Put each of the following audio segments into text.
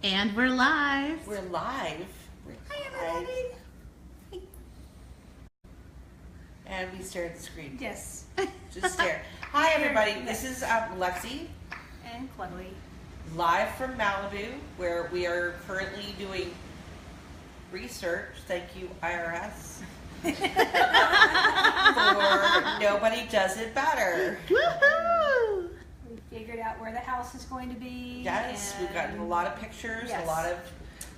And we're live. We're live. Hi, everybody. And we stare at the screen. Yes. Just stare. Hi, everybody. This is Lexi. And Chloe. Live from Malibu, where we are currently doing research. Thank you, IRS. For Nobody Does It Better. Woohoo! We figured out where the house is going to be. Yes, we've gotten a lot of pictures, Yes.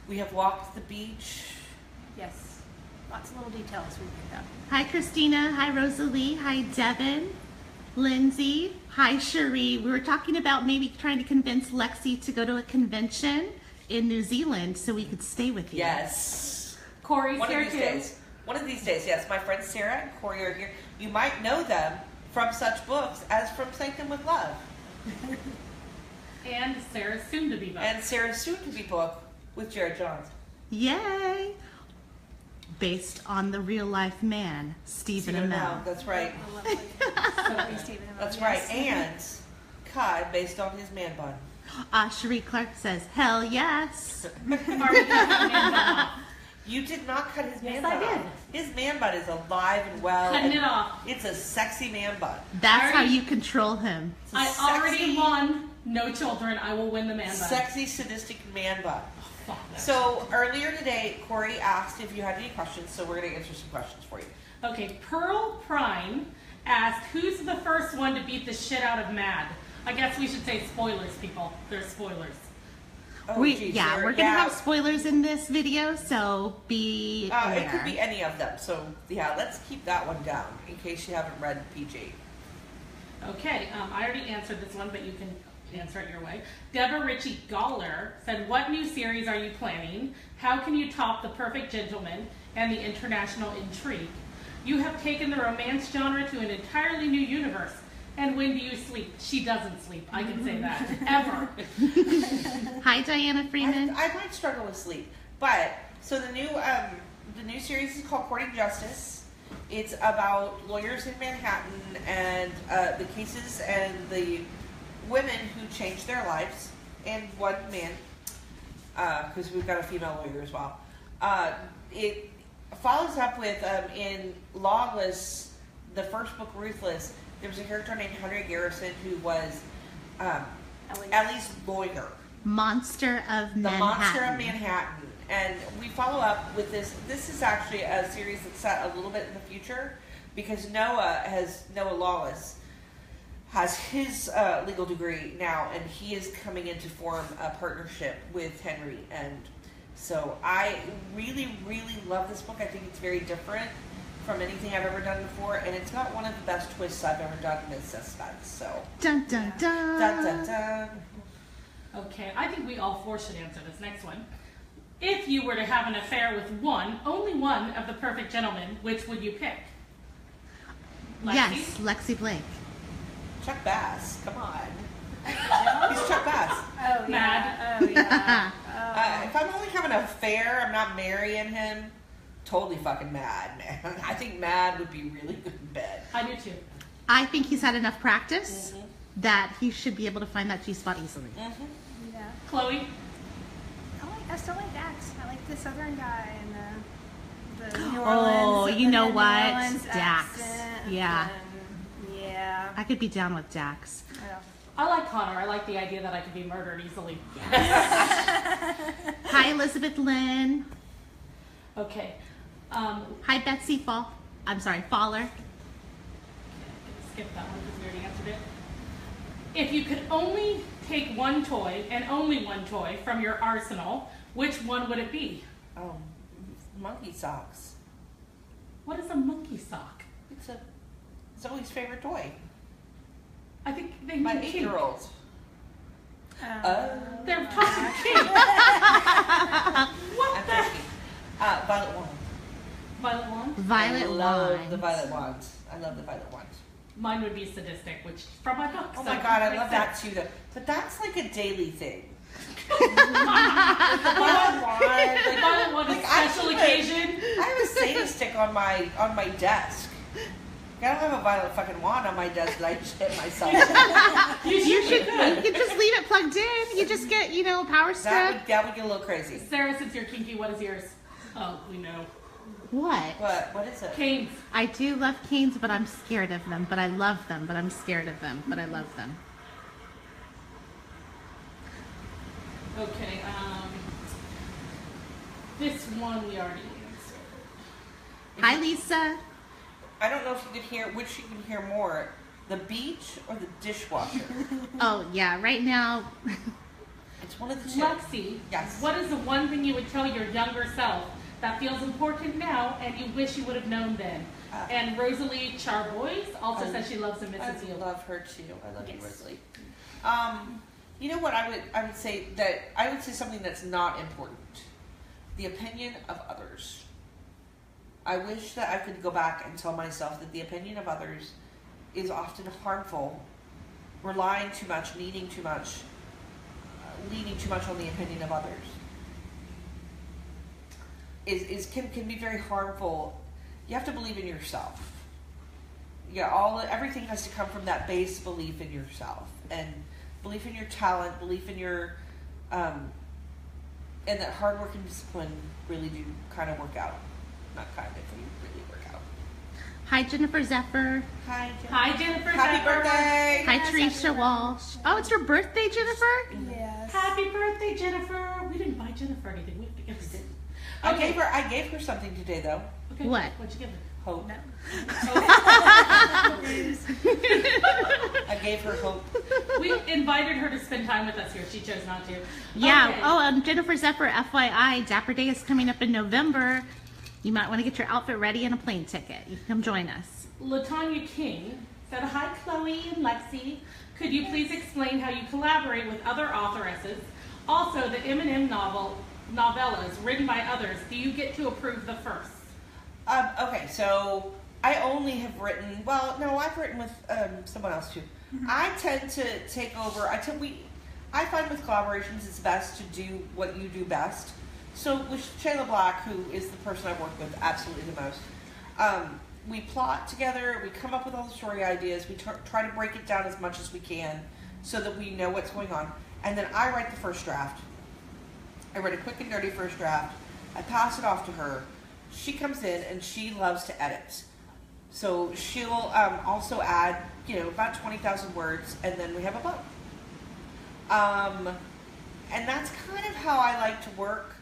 we have walked the beach. Yes. Lots of little details we picked up. Hi, Christina. Hi, Rosalie. Hi, Devin. Lindsay. Hi, Cherie. We were talking about maybe trying to convince Lexi to go to a convention in New Zealand so we could stay with you. Yes. Corey's One here of these too. days. One of these days, yes. My friends Sarah and Corey are here. You might know them from such books as From Sanctum with Love. And Sarah's soon-to-be book. And Sarah's soon-to-be book with Jared Johns. Yay! Based on the real-life man, Stephen Amell. That's right. The lovely Sophie Stephen Amell, That's yes. right. And Kai, based on his man bun. Cherie Clark says, hell yes. Are we cutting the man bun off? You did not cut his man Yes, I bun off. His man bun is alive and well. Cutting and it off. It's a sexy man bun. That's how Alright. you control him. It's a I already sexy, won. No children. I will win the man bun. sexy, sadistic man bun. Fuck that. So earlier today, Corey asked if you had any questions, so we're going to answer some questions for you. Okay, Pearl Prime asked, who's the first one to beat the shit out of Mad? I guess we should say spoilers, people. There's spoilers. Oh, geez, we're gonna have spoilers in this video, so be aware. It could be any of them, so yeah, let's keep that one down in case you haven't read PG. Okay, I already answered this one, but you can answer it your way. Deborah Ritchie Galler said, what new series are you planning? How can you top The Perfect Gentleman and The International Intrigue? You have taken the romance genre to an entirely new universe. And when do you sleep? She doesn't sleep. I can say that. Ever. Hi, Diana Freeman. I might struggle with sleep, but so the new series is called Courting Justice. It's about lawyers in Manhattan and the cases and the women who changed their lives, and one man, because we've got a female lawyer as well. It follows up with in Lawless, the first book, Ruthless. There was a character named Henry Garrison who was Ellie's lawyer. Monster of Manhattan. The Monster of Manhattan. And we follow up with this. This is actually a series that's set a little bit in the future because Noah Lawless has his legal degree now, and he is coming in to form a partnership with Henry. And so I really, really love this book. I think it's very different from anything I've ever done before, and it's got one of the best twists I've ever done in suspense. So Dun dun dun. dun dun dun. Okay, I think we all four should answer this next one. If you were to have an affair with only one of the perfect gentlemen, which would you pick? Lexi? Yes, Lexi Blake. Chuck Bass, come on. He's Chuck Bass. Oh, yeah. Mad. Oh, yeah. If I'm only having an affair, I'm not marrying him. Totally fucking mad, man. I think mad would be really good in bed. I do too. I think he's had enough practice that he should be able to find that G-spot easily. Yeah. Chloe? I still like Dax. I like the Southern guy and the New Orleans. Oh, you know the New what? Orleans Dax. accent, Yeah. and yeah. I could be down with Dax. Yeah. I like Connor. I like the idea that I could be murdered easily. Hi, Elizabeth Lynn. Okay. Hi, Betsy Faller. Skip that one because we already answered it. If you could only take one toy and only one toy from your arsenal, which one would it be? Monkey socks. What is a monkey sock? It's Zoe's favorite toy. I think they My mean kink. 8-year-olds. They're talking kink. What I'm the? thinking. Violet wand. Violet wand? Violet I love Wine. the violet wands. I love the violet wands. Mine would be sadistic, which from my book. Oh so my god, I makes love that sense. too. Though, but that's like a daily thing. The Violet violet wand, wand is I special keep occasion. I have a Sadie stick on my desk. I don't have a violet fucking wand on my desk that I just hit myself. You You should. could just leave it plugged in. nothing. You just get, you know, power strip. That would get a little crazy. Sarah, since you're kinky, what is yours? Oh, we know. What? What is it? Canes. I do love canes, but I'm scared of them. But I love them, but I'm scared of them. But I love them. Okay, this one we already answered. Hi, Lisa. I don't know if you could hear which you can hear more, the beach or the dishwasher. Oh, yeah. Right now, It's one of the two. Lexi, Yes. what is the one thing you would tell your younger self that feels important now and you wish you would have known then? And Rosalie Charbois also says she loves and misses you. I love her too. I love you, Yes. Rosalie. You know what I would say something that's not important. The opinion of others. I wish that I could go back and tell myself that the opinion of others is often harmful. Relying too much, needing too much, leaning too much on the opinion of others can be very harmful. You have to believe in yourself. Yeah, everything has to come from that base belief in yourself and belief in your talent, belief in your and that hard work and discipline really do kind of work out. Not kind of, they really work out. hi, Jennifer Zephyr. Hi, Jennifer. Hi, Jennifer. Happy Zephyr. birthday! Hi, Yes, Teresa happy Walsh. Oh, it's your birthday, Jennifer? Yes. Happy birthday, Jennifer. We didn't buy Jennifer anything. We have to give her something. I gave her something today though. Okay. What? What'd you give her? Hope. No. I gave her hope. We invited her to spend time with us here. She chose not to. Yeah. Okay. Oh, Jennifer Zephyr, FYI, Dapper Day is coming up in November. You might want to get your outfit ready and a plane ticket. You can come join us. Latanya King said, hi, Chloe and Lexi. Could you please explain how you collaborate with other authoresses? Also, the M&M novellas written by others, do you get to approve the first? Okay, so I only have written. Well, no, I've written with someone else too. I tend to take over. I find with collaborations it's best to do what you do best. So with Shayla Black, who is the person I've worked with absolutely the most, we plot together. We come up with all the story ideas. We try to break it down as much as we can so that we know what's going on. And then I write the first draft. I write a quick and dirty first draft. I pass it off to her. She comes in and she loves to edit. So she'll also add, about 20,000 words, and then we have a book. And that's kind of how I like to work.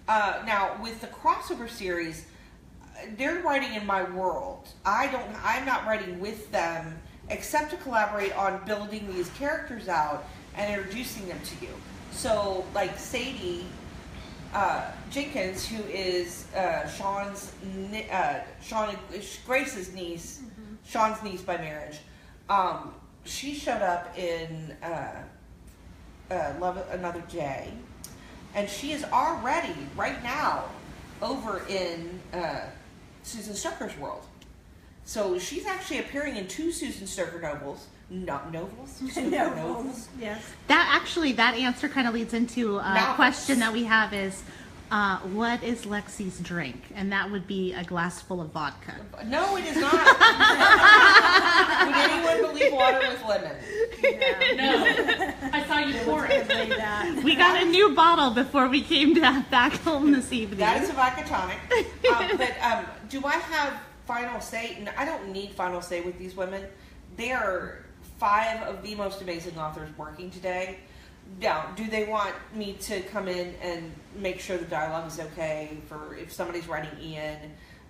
Now, with the crossover series, they're writing in my world. I'm not writing with them, except to collaborate on building these characters out and introducing them to you. So, like Sadie Jenkins, who is Grace's niece, Sean's niece by marriage. She showed up in Love Another Day, and she is already right now over in Susan Stoker's world. So she's actually appearing in 2 Susan Stoker novels. Novels. Yes. That answer kind of leads into a Novels. question that we have is, what is Lexi's drink? And that would be a glass full of vodka. No, it is not. Would anyone believe water with lemon? No. I saw you pour it. We got a new bottle before we came back home this evening. That is a vodka tonic. But do I have final say? No, I don't need final say with these women. They are 5 of the most amazing authors working today. Now, do they want me to come in and make sure the dialogue is okay for if somebody's writing Ian,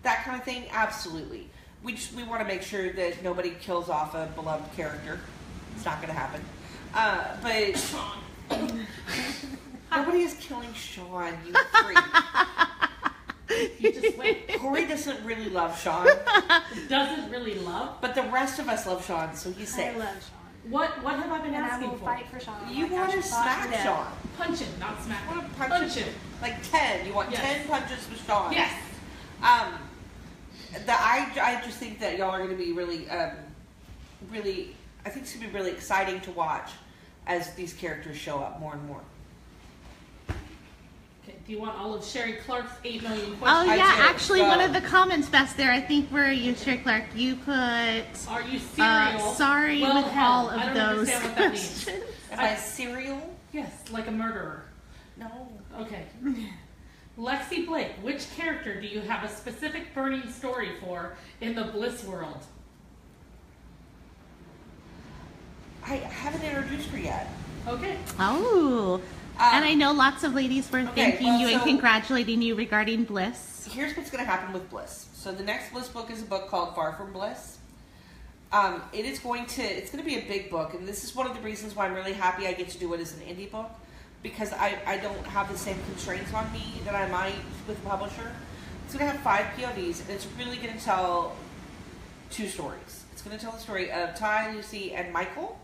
that kind of thing? Absolutely. We want to make sure that nobody kills off a beloved character. It's not going to happen. But nobody is killing Sean, you freak. You just wait. Corey doesn't really love Sean, Doesn't really love. but the rest of us love Sean, so he's I safe. love Sean. What have I been And I asking will for? fight for Sean. You Like, I want to should fight for smack them. Sean. Punch him, not smack. You want to Punch him. Like 10. You want Yes. 10 punches with Sean. Yes. I just think that y'all are going to be really, I think it's going to be really exciting to watch as these characters show up more and more. Okay, do you want all of Sherry Clark's 8 million Oh questions? I yeah, do. actually Go. one of the comments best there, I think where you, Sherry Clark, you put Are you cereal? sorry Well, with hell, all I of don't those understand what that means. questions. Am I serial? Yes, like a murderer. No. Okay. Lexi Blake, which character do you have a specific burning story for in the Bliss world? I haven't introduced her yet. Okay. Oh. And I know lots of ladies were okay, thanking well, you and so- congratulating you regarding Bliss. Here's what's going to happen with Bliss. So the next Bliss book is a book called Far From Bliss. It's going to be a big book, and this is one of the reasons why I'm really happy I get to do it as an indie book, because I don't have the same constraints on me that I might with a publisher. It's going to have 5 POVs, and it's really going to tell 2 stories. It's going to tell the story of Ty, Lucy, and Michael.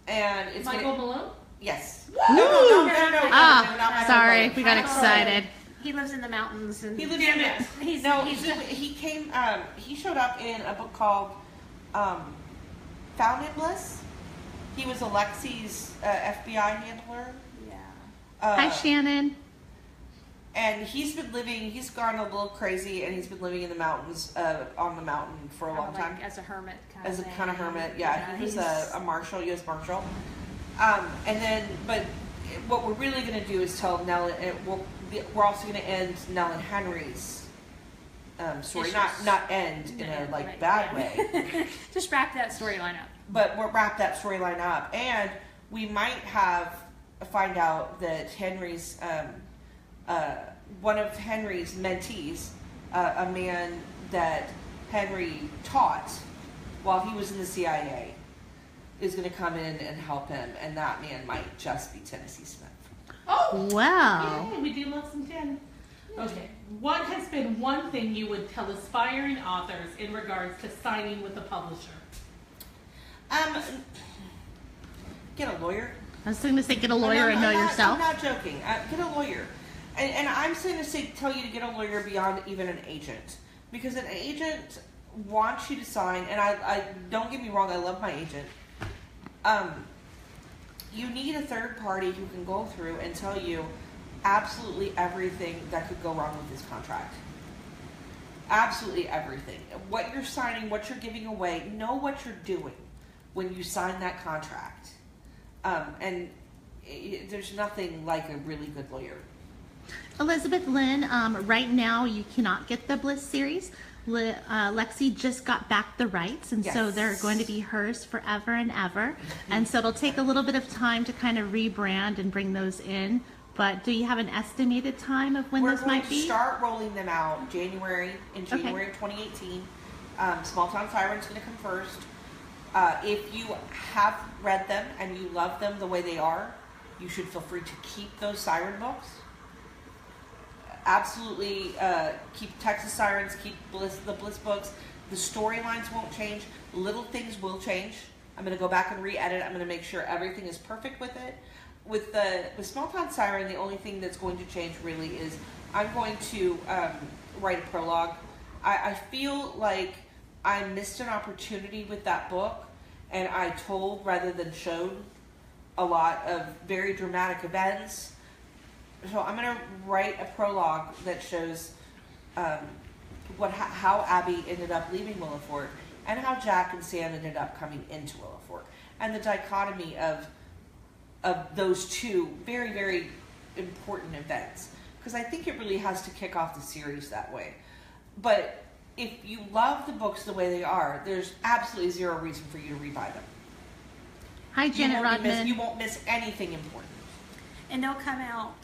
And it's Michael Malone? Yes. Woo! No, Oh, not Michael sorry, Malone. we got Michael. excited. He lives in the mountains, and He lives Damn in it. he's he came. He showed up in a book called Found in Bliss. He was Alexi's FBI handler. yeah. Hi, Shannon. And he's gone a little crazy, and he's been living in the mountains, on the mountain for a long Kinda time. like as a hermit kind As a of thing. kind of hermit, yeah. He was a marshal, U.S. Marshal. But what we're really going to do is tell Nell, and we're also going to end Nell and Henry's story. Issues. Not end in a Right, bad yeah. way. Just wrap that storyline up. But we'll wrap that storyline up, and we might find out that Henry's one of Henry's mentees, a man that Henry taught while he was in the CIA, is going to come in and help him, and that man might just be Tennessee Smith. Oh! Wow. Yay, we do love some 10. Okay. What has been one thing you would tell aspiring authors in regards to signing with a publisher? Get a lawyer. I was going to say get a lawyer and know yourself. I'm not joking. Get a lawyer. And I'm going to tell you to get a lawyer beyond even an agent. Because an agent wants you to sign, and I don't get me wrong, I love my agent. You need a third party who can go through and tell you absolutely everything that could go wrong with this contract. Absolutely everything. What you're signing, what you're giving away, know what you're doing when you sign that contract. There's nothing like a really good lawyer. Elizabeth Lynn, right now you cannot get the Bliss series. Lexi just got back the rights, and so Yes. they're going to be hers forever and ever. And so it'll take a little bit of time to kind of rebrand and bring those in. But do you have an estimated time of when We're those going might to be? start rolling them out January of 2018. Small Town Siren's going to come first. If you have read them and you love them the way they are, you should feel free to keep those Siren books. Absolutely keep Texas Sirens, keep the Bliss books. The storylines won't change. Little things will change. I'm going to go back and re-edit. I'm going to make sure everything is perfect with it. With Small Town Siren, the only thing that's going to change really is I'm going to write a prologue. I feel like I missed an opportunity with that book, and I told rather than showed a lot of very dramatic events. So I'm going to write a prologue that shows how Abby ended up leaving Willowfork, and how Jack and Sam ended up coming into Willowfork, and the dichotomy of those two very, very important events. Because I think it really has to kick off the series that way. But if you love the books the way they are, there's absolutely zero reason for you to rebuy them. Hi, Janet Rodman. You won't miss anything important. And they'll come out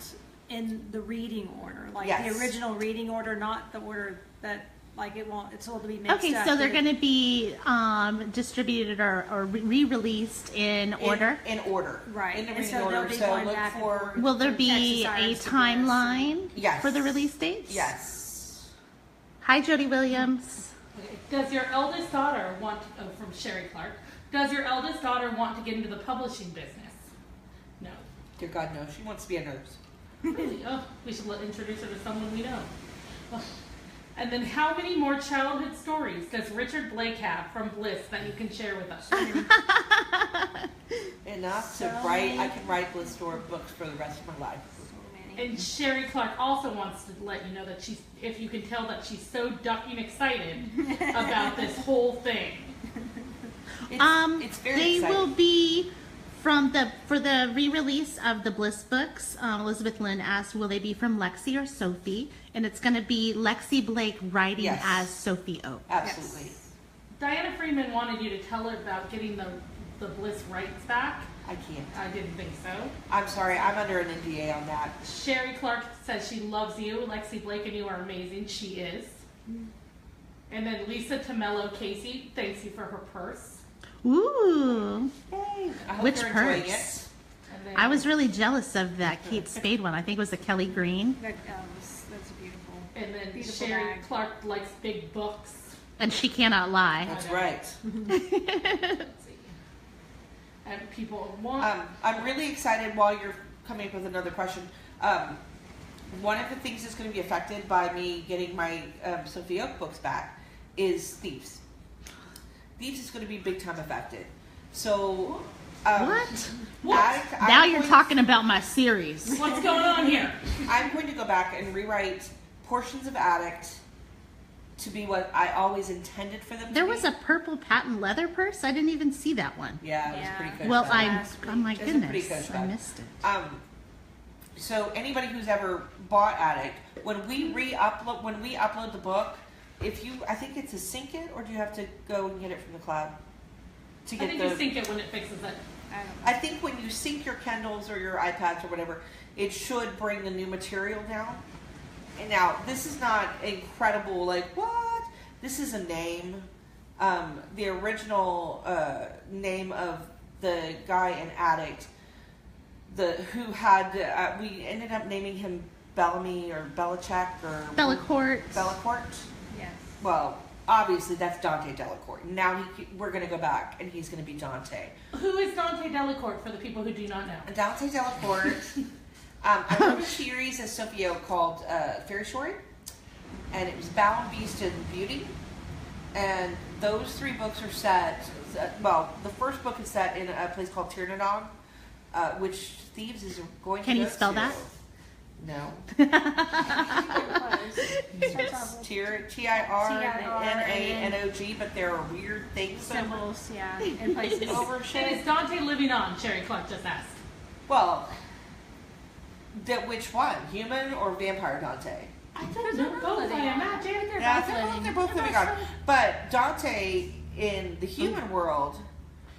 in the reading order, like Yes. the original reading order, not the order that, like, it won't, it's all to be mixed Okay, up. so they're going to be distributed or re-released in order? In order. Right. In the And reading so they'll order. be So going look back and for... forth. Will there from be Texas a Sirens to Bliss. timeline Yes. for the release dates? Yes. Hi, Jody Williams. Does your eldest daughter from Sherry Clark, does your eldest daughter want to get into the publishing business? No. Dear God, no. She wants to be a nurse. Really? Oh, we should introduce her to someone we know. Oh. And then how many more childhood stories does Richard Blake have from Bliss that you can share with us? Enough So to write. many. I can write Bliss story books for the rest of my life. So many. And Sherry Clark also wants to let you know that if you can tell that she's so ducking excited about this whole thing. It's very They exciting. will be For the re-release of the Bliss books, Elizabeth Lynn asked, will they be from Lexi or Sophie? And it's going to be Lexi Blake writing Yes. as Sophie O. Absolutely. Diana Freeman wanted you to tell her about getting the Bliss rights back. I can't. I didn't think so. I'm sorry. I'm under an NDA on that. Sherry Clark says she loves you. Lexi Blake and you are amazing. She is. And then Lisa Tamello Casey thanks you for her purse. Ooh. Yay. I hope Which you're enjoying purse? it. And then I was really jealous of that Kate Spade one. I think it was the Kelly Green. That's beautiful. And then Beautiful Sherry bag. Clark likes big books. And she cannot lie. That's right. Let's see. And people want. I'm really excited while you're coming up with another question. One of the things that's going to be affected by me getting my Sophie Oak books back is Thieves. Thieves is going to be big time affected. So, What? I'm Now you're going- talking about my series. What's going on here? I'm going to go back and rewrite portions of Addict to be what I always intended for them to There be. was a purple patent leather purse. I didn't even see that one. Yeah, it was Yeah. pretty good. Well, stuff. oh my It's a pretty goodness, good I stuff. missed it. So anybody who's ever bought Addict, when we upload the book, I think it's a sync it, or do you have to go and get it from the cloud? To I get think the, you sync it when it fixes it. I don't know. I think when you sync your Kindles or your iPads or whatever, it should bring the new material down. And now, this is not incredible, like, what? This is a name. The original name of the guy in Addict, who had, we ended up naming him Bellamy or Belichick or... Bellacourt. Bellacourt? Yes. Well, obviously that's Dante Delacourt. Now we're going to go back and he's going to be Dante. Who is Dante Delacourt for the people who do not know? Dante Delacourt. I wrote a series of Sophie Oak called Fairy Story, and it was Bound, Beast, and Beauty. And those three books are set. Well, the first book is set in a place called Tiernanog, which Thieves is going to. Can you go spell to. that? No. Starts off with Tirnanog, but there are weird things. symbols, yeah, in places. Over And shit. is Dante living on? Sherry Clark just asked. Well, which one? Human or vampire Dante? I don't know. Both, I imagine. They're both living on. But Dante in the human world,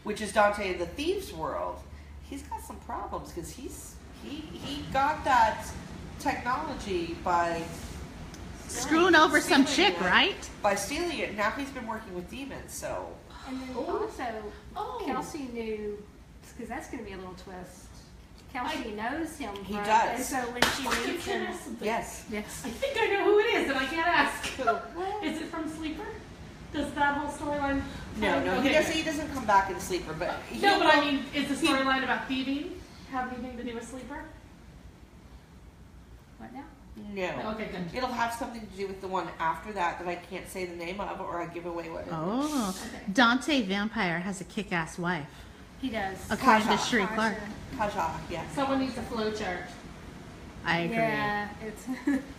which is Dante in the thieves world, he's got some problems because he got that technology by Screwing over some stealing chick, it. right? By stealing it. Now he's been working with demons, so And then Oh. also, Oh. Kelsey knew, because that's going to be a little twist. Kelsey knows him. He from- does. And so when she reads Can I him, ask something? yes. yes. I think I know who it is, and I can't ask. Is it from Sleeper? Does that whole storyline? No, Okay, he doesn't come back in Sleeper, but he No, but I will- mean, is the storyline about thieving have anything to do with Sleeper? What now? No. Okay, good. It'll have something to do with the one after that I can't say the name of, or I give away what it is. Oh, Okay. Dante Vampire has a kick-ass wife, He does. according to Tasha. Sheree Clark. Kaja, yes. Someone needs a flow chart. I agree. Yeah, it's.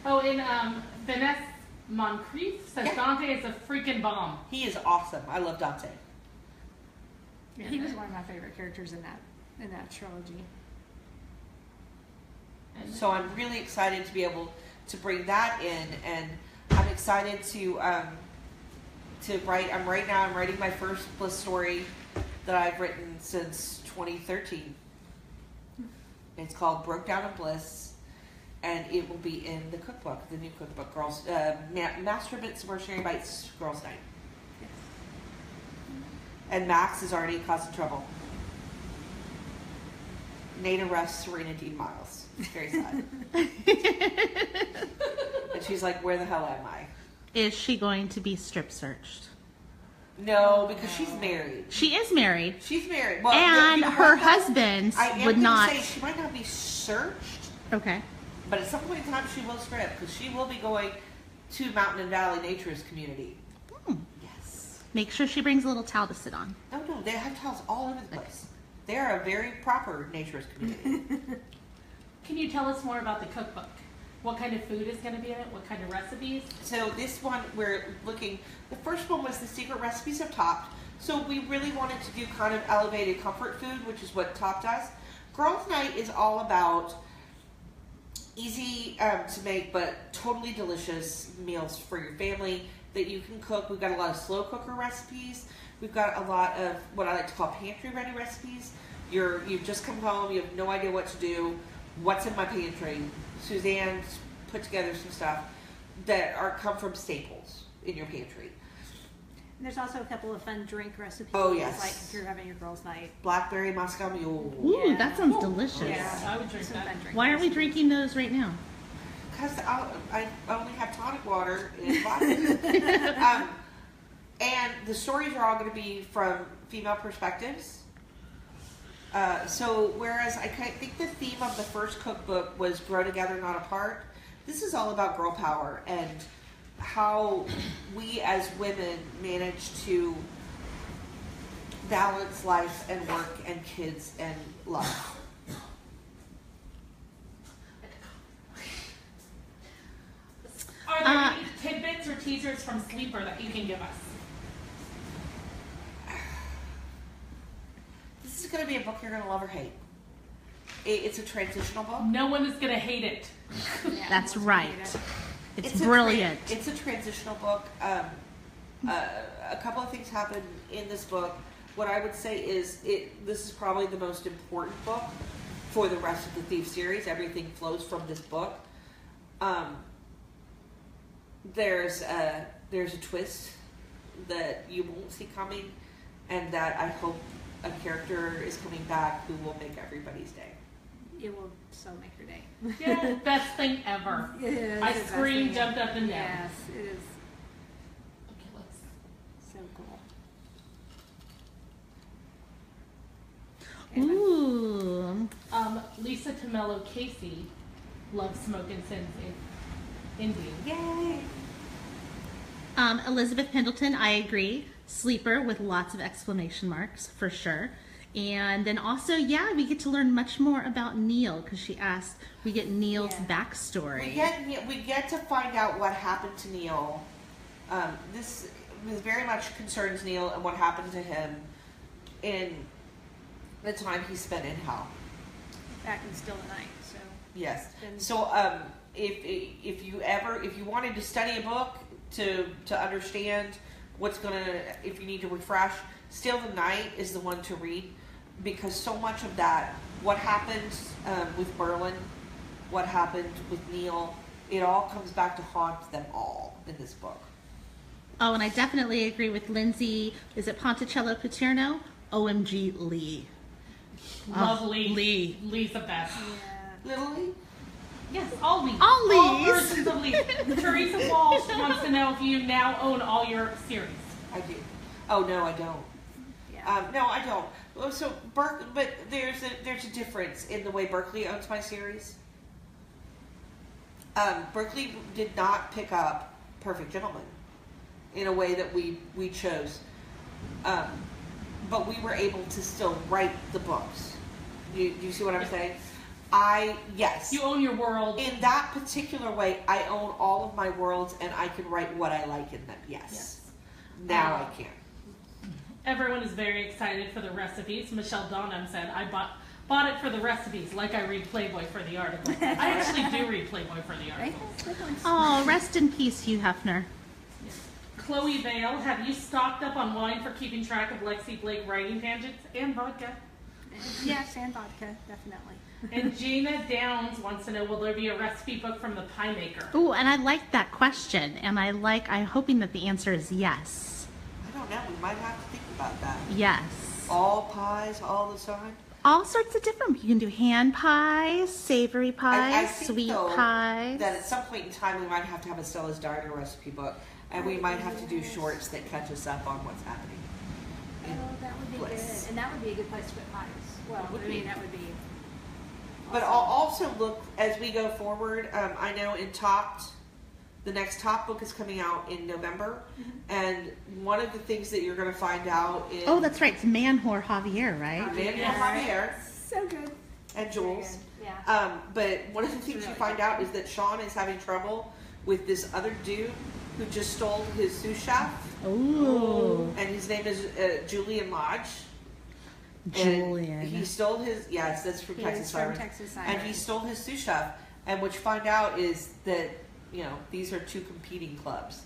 Oh, and Vanessa Moncrief says Yeah. Dante is a freaking bomb. He is awesome. I love Dante. He was one of my favorite characters in that trilogy. And So I'm really excited to be able to bring that in, and I'm excited to write. I'm writing my first Bliss story that I've written since 2013. It's called Broke Down in Bliss, and it will be in the cookbook, the new cookbook, Girls Master Bits Mercenary Bites Girls Night. Yes. And Max is already causing trouble. Nate arrests Serena Dean Miles. It's very sad. And she's like, where the hell am I? Is she going to be strip searched? No, because she's married. She is married, She's married. Well, and you know her what, though? husband I am would gonna not. say she might not be searched, Okay. but at some point in time she will strip because she will be going to Mountain and Valley Naturist Community. Hmm. Yes. Make sure she brings a little towel to sit on. No, they have towels all over the place. They are a very proper naturist community. can you tell us more about the cookbook? What kind of food is going to be in it? What kind of recipes? So this one we're looking. The first one was the secret recipes of top. So we really wanted to do kind of elevated comfort food, which is what Top does. Girls' Night is all about easy to make but totally delicious meals for your family that you can cook. We've got a lot of slow cooker recipes. We've got a lot of what I like to call pantry ready recipes. You've just come home, you have no idea what to do. What's in my pantry? Suzanne's put together some stuff that come from staples in your pantry. And there's also a couple of fun drink recipes. Oh, yes. Like if you're having your girls' night. Blackberry Moscow Mule. Ooh, Yeah. that sounds delicious. Yeah. I would drink Some that. fun drink Why aren't we recipes. drinking those right now? Because I only have tonic water and vodka. And the stories are all going to be from female perspectives. So whereas I think the theme of the first cookbook was grow together, not apart, this is all about girl power and how we as women manage to balance life and work and kids and love. Are there any tidbits or teasers from Sleeper that you can give us? This is going to be a book you're going to love or hate. It's a transitional book. No one is going to hate it. Yeah, That's most right. people do It's brilliant. It's a transitional book. A couple of things happen in this book. What I would say is this is probably the most important book for the rest of the Thief series. Everything flows from this book. There's a twist that you won't see coming, and that I hope a character is coming back who will make everybody's day. It will so make your day. Yeah, best thing ever. It is I the best screamed, thing. jumped up and down. Yes, it is Okay, let's. so cool. Ooh. Lisa Camello Casey loves Smoke and Sins Indian. Yay! Elizabeth Pendleton, I agree. Sleeper with lots of exclamation marks for sure. And then also, yeah, we get to learn much more about Neil because she asked. We get Neil's Yeah. backstory. We get to find out what happened to Neil. This very much concerns Neil and what happened to him in the time he spent in hell. Back in Still the Night. So Yes. Then- So if you wanted to study a book to understand what's if you need to refresh, Still the Night is the one to read, because so much of that, what happened with Merlin, what happened with Neil, it all comes back to haunt them all in this book. Oh, and I definitely agree with Lindsay. Is it Ponticello Paterno? OMG Lee. Lovely. Lee. Lee's the best. yeah. Little Lee? Yes, all Lee. All All Lees. versions of Lee. Teresa Walsh wants to know if you now own all your series. I do. Oh no, I don't. Yeah. No, I don't. Well, so but there's a difference in the way Berkeley owns my series. Berkeley did not pick up Perfect Gentleman in a way that we chose, but we were able to still write the books. You see what I'm saying? Yes. You own your world. In that particular way, I own all of my worlds, and I can write what I like in them. Yes. Now I can. Everyone is very excited for the recipes. Michelle Donham said, I bought it for the recipes, like I read Playboy for the article. I actually do read Playboy for the Right? article. Oh, rest in peace, Hugh Hefner. Chloe Vale, have you stocked up on wine for keeping track of Lexi Blake writing tangents and vodka? Yes, and vodka, definitely. And Gina Downs wants to know, will there be a recipe book from the pie maker? Ooh, and I like that question, and I'm hoping that the answer is yes. I don't know. We might have to think about that. Yes. All pies, all the time. All sorts of different. You can do hand pies, savory I pies, think, sweet though, pies. that at some point in time we might have to have a Stella's Diner recipe book, and we might have to do shorts that catch us up on what's happening. Oh, that would be Bliss. good. And that would be a good place to put pies. Well, Would I mean, be. that would be. But I'll also look as we go forward. I know in Topped, the next Top book is coming out in November, and one of the things that you're going to find out is Oh, that's right. It's Man Whore Javier, right? Manuel Yeah. Javier So good. and Very Jules. good. Yeah. But one of the things you find out is that Sean is having trouble with this other dude who just stole his sous chef. Ooh. And his name is Julian Lodge. Julian. And he stole his, yes, that's from Texas Sirens. And he stole his sous chef. And what you find out is that, you know, these are two competing clubs.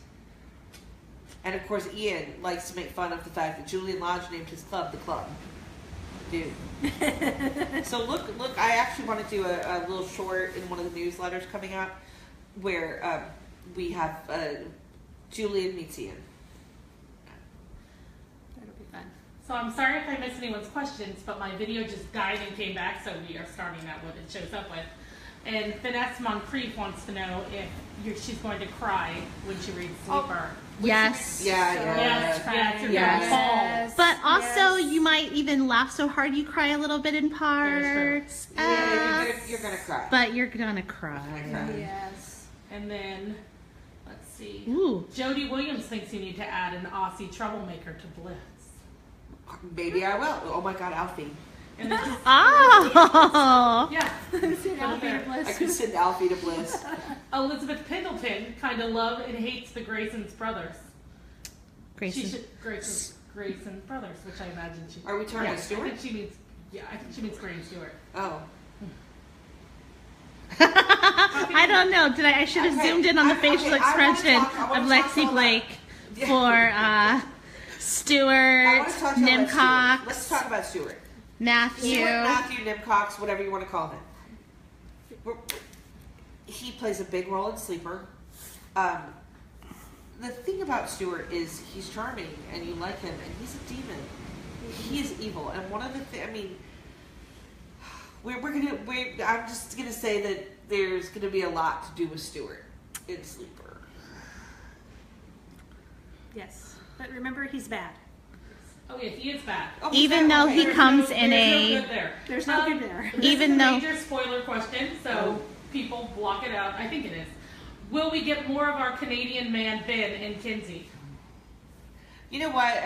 And of course, Ian likes to make fun of the fact that Julian Lodge named his club the Club. Dude. So look, I actually want to do a little short in one of the newsletters coming up where we have Julian meets Ian. That'll be fun. So I'm sorry if I missed anyone's questions, but my video just died and came back, so we are starting at what it shows up with. And Finesse Moncrief wants to know if she's going to cry when she reads Sleeper. Yes. Yeah. Yes, you're Yes. gonna fall. But also, Yes. you might even laugh so hard you cry a little bit in parts. Yeah, you're gonna cry. But you're gonna cry. Yes. And then, let's see. Ooh. Jody Williams thinks you need to add an Aussie troublemaker to Blitz. Maybe I will. Oh my God, Alfie. And then, Oh. yeah. Sit down, there. Bliss. I could send Alfie to Bliss. Elizabeth Pendleton kind of love and hates the Grayson's brothers. Grayson. Grayson brothers, which I imagine she. Are we talking about I Stewart? think she means. Yeah, I think she means Gray and Stewart. Oh. I don't know. I should have Okay, zoomed in on the okay, facial I wanna expression talk- I wanna of talk Lexi about- Blake Yeah. for Stuart, I want to talk to you about Stewart. Nimcox, Let's talk about Stewart. Matthew. Stewart, Matthew, Nimcox, whatever you want to call him. He plays a big role in Sleeper. The thing about Stewart is he's charming and you like him, and he's a demon. He is evil, and one of the things, I mean, I'm just gonna say that there's gonna be a lot to do with Stewart in Sleeper. Yes. But remember, he's bad. Oh yeah, he is bad. Oh, Even that- though okay. he comes in there's a no good there. There's no good there. This Even is a though- major spoiler question, so people block it out. I think it is. Will we get more of our Canadian man Ben and Kinsey? You know what?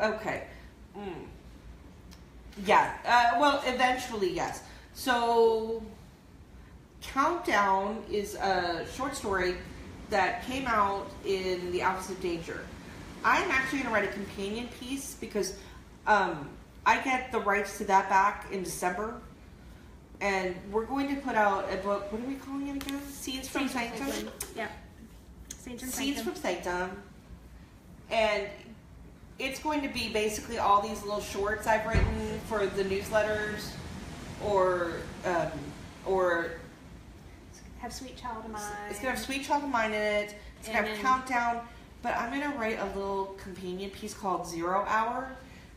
Okay. Yeah. Well, eventually, yes. So, Countdown is a short story that came out in the Office of Danger. I'm actually going to write a companion piece because I get the rights to that back in December. And we're going to put out a book. What are we calling it again? Scenes from Sanctum? Yeah. Scenes from Scenes Sanctum. from Sanctum. And it's going to be basically all these little shorts I've written for the newsletters, or Have Sweet Child of Mine. it's gonna have Sweet Child of Mine in it. It's gonna have And then- Countdown. But I'm gonna write a little companion piece called 0 Hour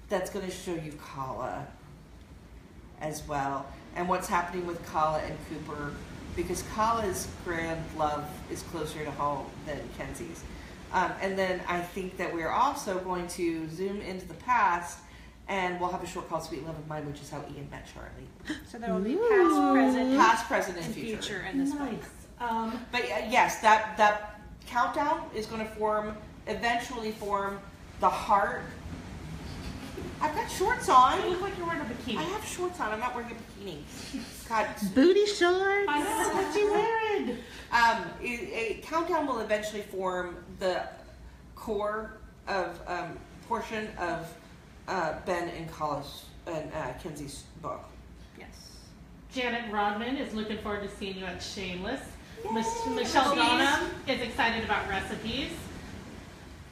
that's gonna show you Kala as well, and what's happening with Kala and Cooper, because Kala's grand love is closer to home than Kenzie's. And then I think that we're also going to zoom into the past, and we'll have a short called Sweet Love of Mine, which is how Ian met Charlie. So there will be past, present, Past, present, and and future. future in this book. But yes, that Countdown is going to eventually form the heart. I've got shorts on. You look like you're wearing a bikini. I have shorts on. I'm not wearing a bikini. God. Booty shorts. I know, what you wearing? Countdown will eventually form the core of portion of Ben and Kenzie's book. Yes. Janet Rodman is looking forward to seeing you at Shameless. Michelle Donna is excited about recipes.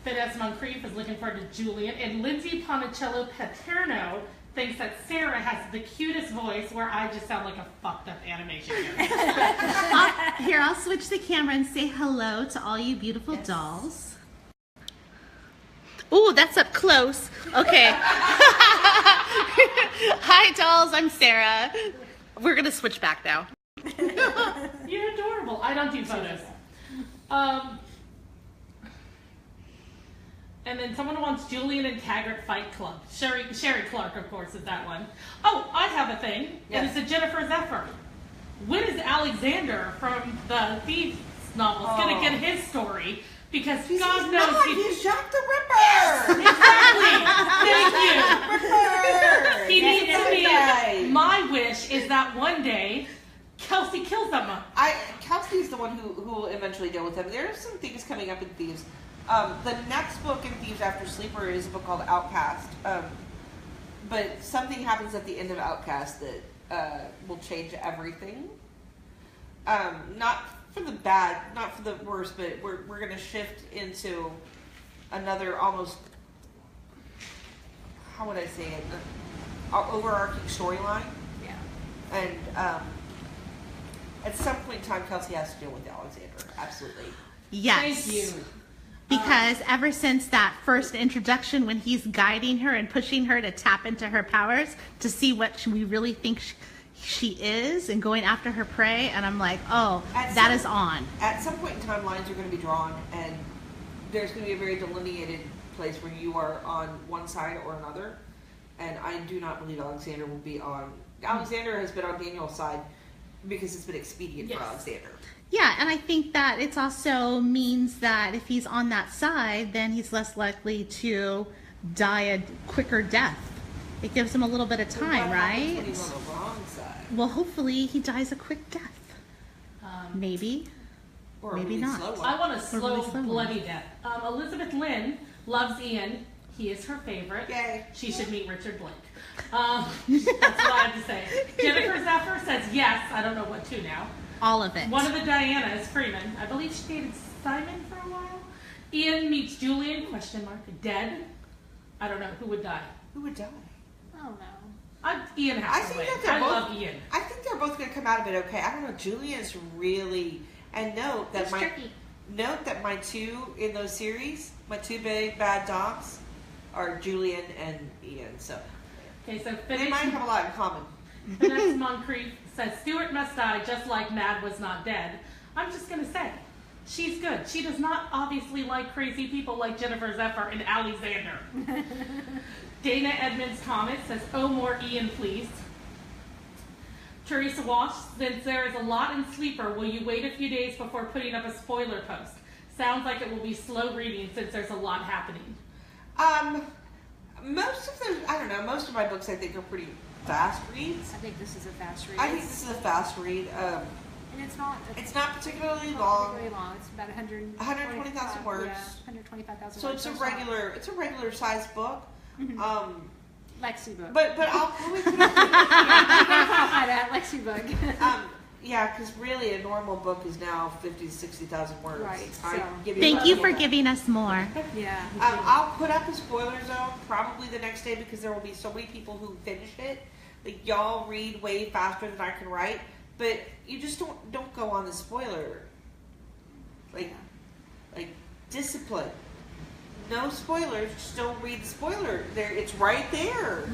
Finesse Moncrief is looking forward to Julian. And Lindsay Ponicello Paterno thinks that Sarah has the cutest voice where I just sound like a fucked up animation character. Here, I'll switch the camera and say hello to all you beautiful dolls. Ooh, that's up close. Okay. Hi, dolls. I'm Sarah. We're going to switch back now. You're adorable. I don't do photos. And then someone wants Julian and Taggart Fight Club. Sherry Clark, of course, is that one. Oh, I have a thing. Yes. And it's a Jennifer Zephyr. When is Alexander from the Thieves novels going to get his story? Because God knows He's Jack the Ripper! Exactly. Thank you. Ripper! He He's needs a to good be. guy. My wish is that one day Kelsey kills them. Kelsey is the one who will eventually deal with them. There are some things coming up in Thieves. The next book in Thieves after Sleeper is a book called Outcast. But something happens at the end of Outcast that will change everything. Not for the bad, not for the worse, but we're going to shift into another almost, how would I say it, overarching storyline. Yeah. And at some point in time, Kelsey has to deal with Alexander. Absolutely. Yes. Thank you. Because ever since that first introduction, when he's guiding her and pushing her to tap into her powers to see what we really think she is and going after her prey, and I'm like, oh, that is on. At some point in time, lines are going to be drawn, and there's going to be a very delineated place where you are on one side or another. And I do not believe Alexander will be on. Alexander has been on Daniel's side because it's been expedient for Alexander. Yeah, and I think that it also means that if he's on that side, then he's less likely to die a quicker death. It gives him a little bit of time, right? When he's on the wrong side. Well, hopefully he dies a quick death. Maybe. Or Maybe really not. slow one. I want a slow, really slow bloody death. Elizabeth Lynn loves Ian. He is her favorite. Yay. She should meet Richard Blake. That's what I have to say. Jennifer Zephyr says yes. I don't know what to now. All of it. One of the Dianas, Freeman. I believe she dated Simon for a while. Ian meets Julian, question mark, dead. I don't know. Who would die? Who would die? Oh no. Ian I has to think win. that they're I both. love Ian. I think they're both going to come out of it okay. I don't know. Julian's really, and note that It's tricky. my two in those series, my two big bad dogs, are Julian and Ian. So Okay, so they finish. might have a lot in common. The next Moncrief says Stuart must die just like Mad was not dead. I'm just gonna say, she's good. She does not obviously like crazy people like Jennifer Zephyr and Alexander. Dana Edmonds Thomas says, oh, more Ian, please. Teresa Walsh, since there is a lot in Sleeper, will you wait a few days before putting up a spoiler post? Sounds like it will be slow reading since there's a lot happening. Most of them, I don't know. Most of my books, I think, are pretty fast reads. I think this is a fast read. I think this is a fast read. And it's not. It's not particularly not long. particularly long. It's about 120,000 words. Yeah, 120,000 So words. it's a regular sized book. Lexi book. But I'll probably put up Clarify that Lexi book. yeah, because really a normal book is now 50 to 60,000 words. Right, I so- give Thank a you little for giving us more. Yeah. I'll put up a spoiler zone probably the next day because there will be so many people who finish it. Like y'all read way faster than I can write, but you just don't go on the spoiler. Like discipline. No spoilers. Just don't read the spoiler. There, it's right there.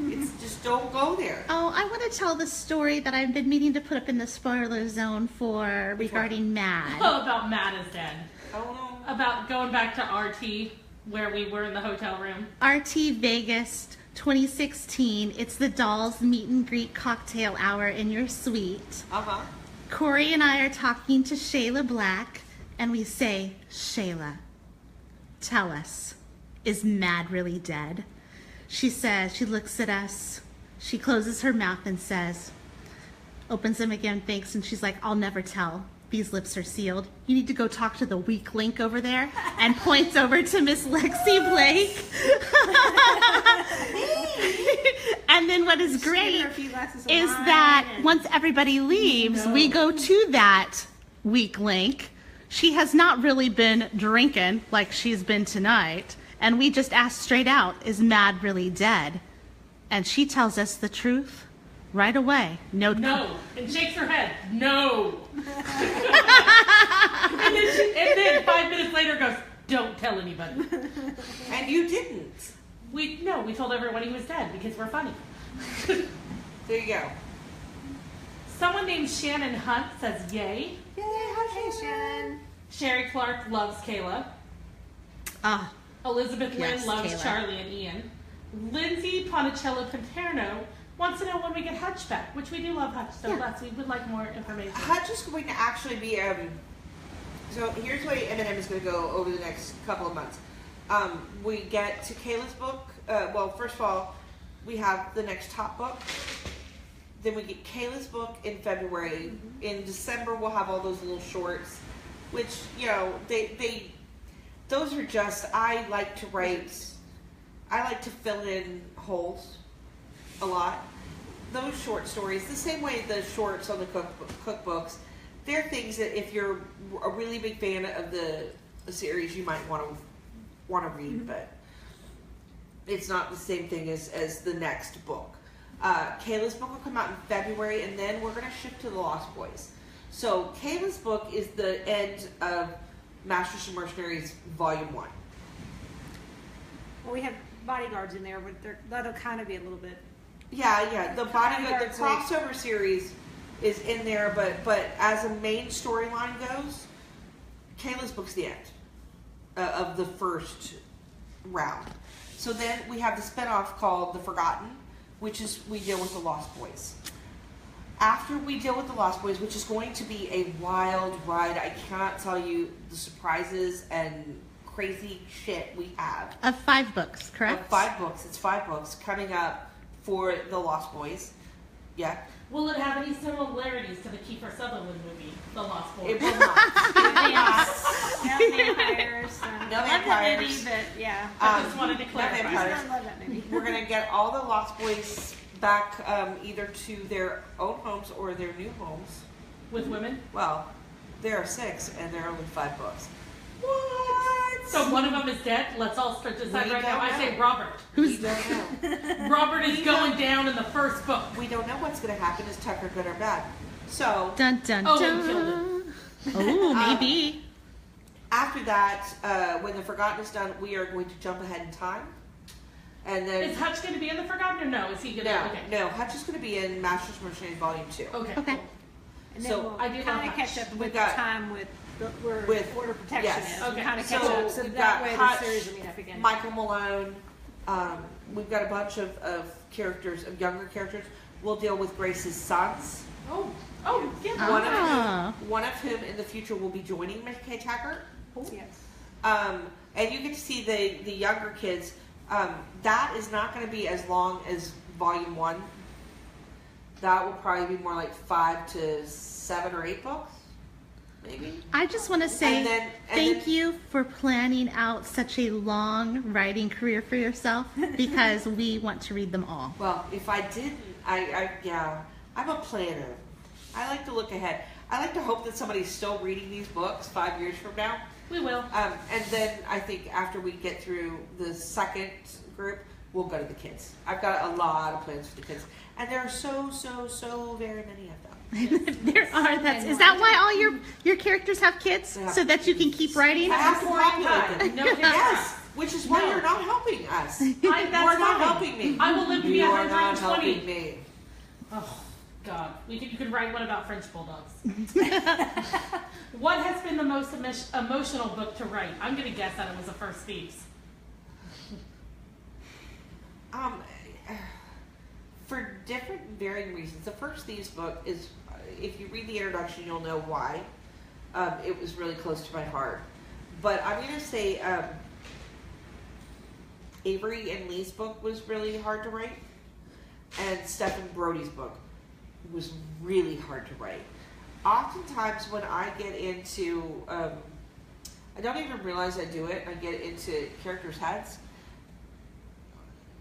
It's just don't go there. Oh, I want to tell the story that I've been meaning to put up in the spoiler zone for regarding Mad. Oh, about Mad is dead. Oh About going back to RT, where we were in the hotel room. RT Vegas 2016. It's the Dolls Meet and Greet Cocktail Hour in your suite. no. Corey and I are talking to Shayla Black, and we say, Shayla, tell us, is Mad really dead? She says, she looks at us, she closes her mouth and says, opens them again, thinks, and she's like, I'll never tell. These lips are sealed. You need to go talk to the weak link over there, and points over to Miss Lexi Blake. And then what is great Her a few glasses of is wine that and- once everybody leaves, we go to that weak link. She has not really been drinking like she's been tonight. And we just ask straight out, is Mad really dead? And she tells us the truth right away. No. And shakes her head. No. and then 5 minutes later goes, don't tell anybody. And you didn't. We told everyone he was dead because we're funny. There you go. Someone named Shannon Hunt says yay. Yay, how's Shannon. Sherry Clark loves Kayla. Ah, Elizabeth Yes, Lynn loves Kayla. Charlie and Ian. Lindsay Ponicello Paterno wants to know when we get Hutch back, which we do love Hutch, so we would like more information. Hutch is going to actually be so here's the way M&M is going to go over the next couple of months. We get to Kayla's book. Well, first of all, we have the next top book. Then we get Kayla's book in February. In December, we'll have all those little shorts, which, you know, those are just, I like to fill in holes a lot. Those short stories, the same way the shorts on the cookbooks, they're things that if you're a really big fan of the series, you might want to read, but it's not the same thing as the next book. Kayla's book will come out in February, and then we're going to shift to the Lost Boys. So Kayla's book is the end of Masters and Mercenaries Volume 1. Well, we have bodyguards in there, but that'll kind of be a little bit. Yeah. The Bodyguards, crossover series is in there, but as a main storyline goes, Kayla's book's the end of the first round. So then we have the spinoff called The Forgotten, which is we deal with the Lost Boys. After we deal with the Lost Boys, which is going to be a wild ride, I cannot tell you the surprises and crazy shit we have. Of 5 books, correct? Of 5 books. It's 5 books coming up for the Lost Boys. Yeah. Will it have any similarities to the Kiefer Sutherland movie, The Lost Boys? It will not. No vampires. No I love that vampires. movie, but yeah. I just wanted to No clarify. vampires. I love that movie. We're going to get all the Lost Boys back either to their own homes or their new homes. With women? Well, there are 6 and there are only 5 books. What? So one of them is dead? Let's all start to decide We right now. don't I say know. Robert. We don't know. Robert is going down in the first book. We don't know what's going to happen. Is Tucker good or bad? So Dun dun Oh, dun. and killed Oh, maybe. after that, when The Forgotten is done, we are going to jump ahead in time. And then Is Hutch going to be in The Forgotten or no? Is he going to? Okay. no, Hutch is going to be in Masters of Mercenaries Volume 2. Okay. Okay. Cool. And then So, we'll I do love kind of Hutch. catch up We've with the got- time with where with- Border Protection yes. is. Okay. We kind of So catch up, so we've that got way Hutch, the series will meet up again. Michael Malone. We've got a bunch of characters, of younger characters. We'll deal with Grace's sons. Oh, yeah. Ah. One of whom in the future will be joining McKay Tackert. Yes. And you get to see the younger kids. That is not going to be as long as Volume 1. That will probably be more like 5 to 7 or 8 books, maybe. I just want to say And then- thank you for planning out such a long writing career for yourself because we want to read them all. Well, if I didn't, I'm a planner. I like to look ahead. I like to hope that somebody's still reading these books 5 years from now. We will. And then I think after we get through the second group, we'll go to the kids. I've got a lot of plans for the kids. And there are so very many of them. There are. Is that why all your characters have kids? Yeah. So that you can keep writing? I have to Pouring populate time. them. No kids. Yes, which is why No. you're not helping us. That's You are not fine. helping me. I will live to be You are not 120. helping me. Oh, God. You could write one about French bulldogs. What has been the most emotional book to write? I'm going to guess that it was The First Thieves. For different varying reasons. The First Thieves book is, if you read the introduction, you'll know why. It was really close to my heart. But I'm going to say Avery and Lee's book was really hard to write. And Stephen Brody's book was really hard to write. Oftentimes when I get into, I don't even realize I do it, I get into characters' heads.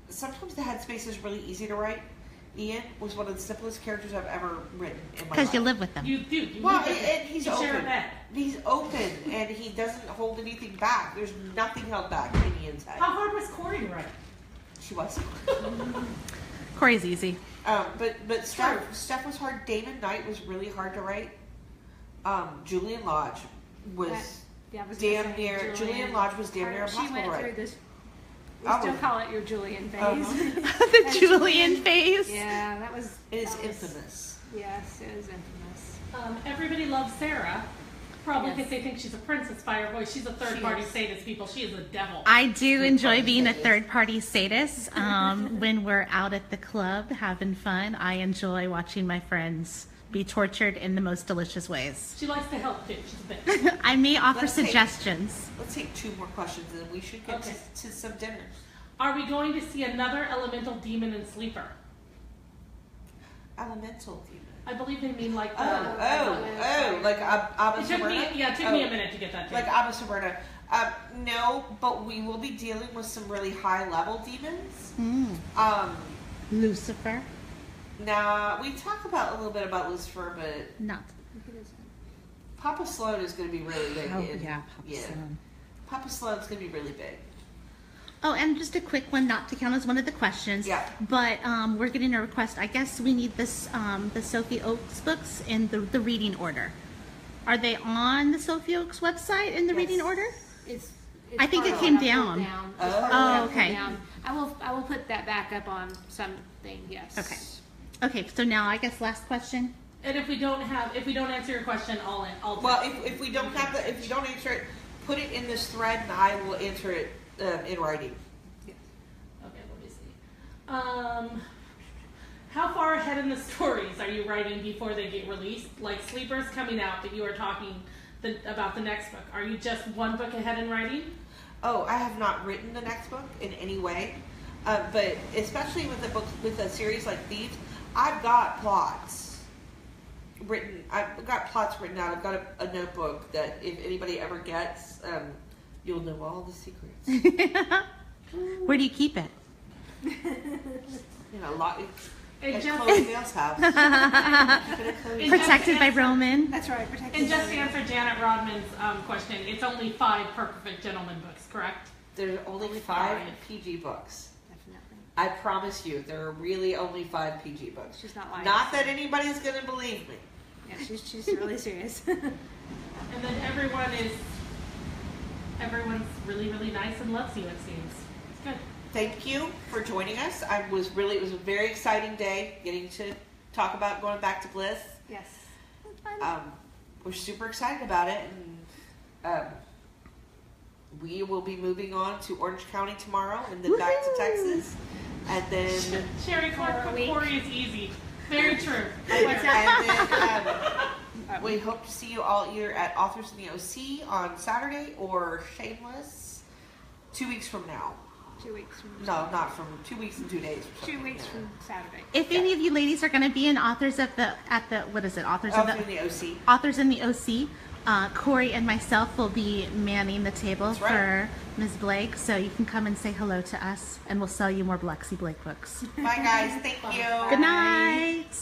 Sometimes the headspace is really easy to write. Ian was one of the simplest characters I've ever written in my life. Because you live with them. You do. You Well, live with and he's you share a open. bed. He's open, and he doesn't hold anything back. There's nothing held back in Ian's head. How hard was Corey to write? She was. Corey's easy. But Steph was hard. Damon Knight was really hard to write. Julian Lodge was Yeah, I was damn gonna say near. Julian Lodge was damn near She impossible went to through write. this. We Oh. still call it your Julian phase. Uh-huh. The Julian phase. Yeah, that was. It is that was- infamous. Yes, it is infamous. Everybody loves Sarah. Probably Yes. because they think she's a princess by her voice. She's a third-party is. sadist, people. She is a devil. I do enjoy being a third-party sadist. When we're out at the club having fun, I enjoy watching my friends be tortured in the most delicious ways. She likes to help, too. She's a bitch. I may offer Let's take- suggestions. Let's take 2 more questions, and then we should get Okay. to some dinner. Are we going to see another elemental demon in Sleeper? elemental demon? I believe they mean like the. Like Abba It took me, Sabrina? yeah, it took me a minute to get that. Too. Like Abba Sabrina. No, but we will be dealing with some really high level demons. Lucifer. Now we talk about a little bit about Lucifer, but Not. Papa Sloan is going to be really big. Oh, yeah, Papa Sloan. Papa Sloan's going to be really big. Oh, and just a quick one, not to count as one of the questions. Yeah. But we're getting a request. I guess we need this, the Sophie Oakes books in the reading order. Are they on the Sophie Oakes website in the reading order? It's I think it part came of what I pulled down. It's part of what Oh, I pulled okay. down. I will put that back up on something. Yes. Okay. Okay, so now I guess last question. And if we don't answer your question, I'll. Well, if we don't have if you don't answer it, put it in this thread, and I will answer it in writing. Yes. Okay, let me see. How far ahead in the stories are you writing before they get released? Like Sleeper's coming out, but you are talking about the next book. Are you just one book ahead in writing? Oh, I have not written the next book in any way, but especially with a series like Thieves, I've got plots written. I've got plots written out. I've got a notebook that if anybody ever gets, you'll know all the secrets. Where do you keep it? You know, a lot. And Like just, Chloe Bale's house. Keep it at Chloe's house. Protected by Roman. That's right. Protected. and just to answer Janet Rodman's question, it's only 5 Perfect Gentleman books, correct? There's only 5 PG books. Definitely. I promise you, there are really only 5 PG books. She's not lying. Not that anybody's gonna believe me. Yeah, she's really serious. And then everyone's really, really nice and loves you, it seems. It's good. Thank you for joining us. It was a very exciting day getting to talk about going back to Bliss. Yes. That's fun. We're super excited about it, and we will be moving on to Orange County tomorrow, and then back to Woohoo! Texas, and then Sherry, Corey is easy. Very true. What's that? and then we hope to see you all either at Authors in the OC on Saturday or Shameless 2 weeks from now. 2 weeks from. No, not from 2 weeks and 2 days. Or 2 something. weeks from Saturday. If any of you ladies are going to be in Authors at the what is it? Authors of Authors in the OC. Authors in the OC. Corey and myself will be manning the table That's right. for Ms. Blake, so you can come and say hello to us, and we'll sell you more Lexi Blake books. Bye, guys. Thank you. Good night.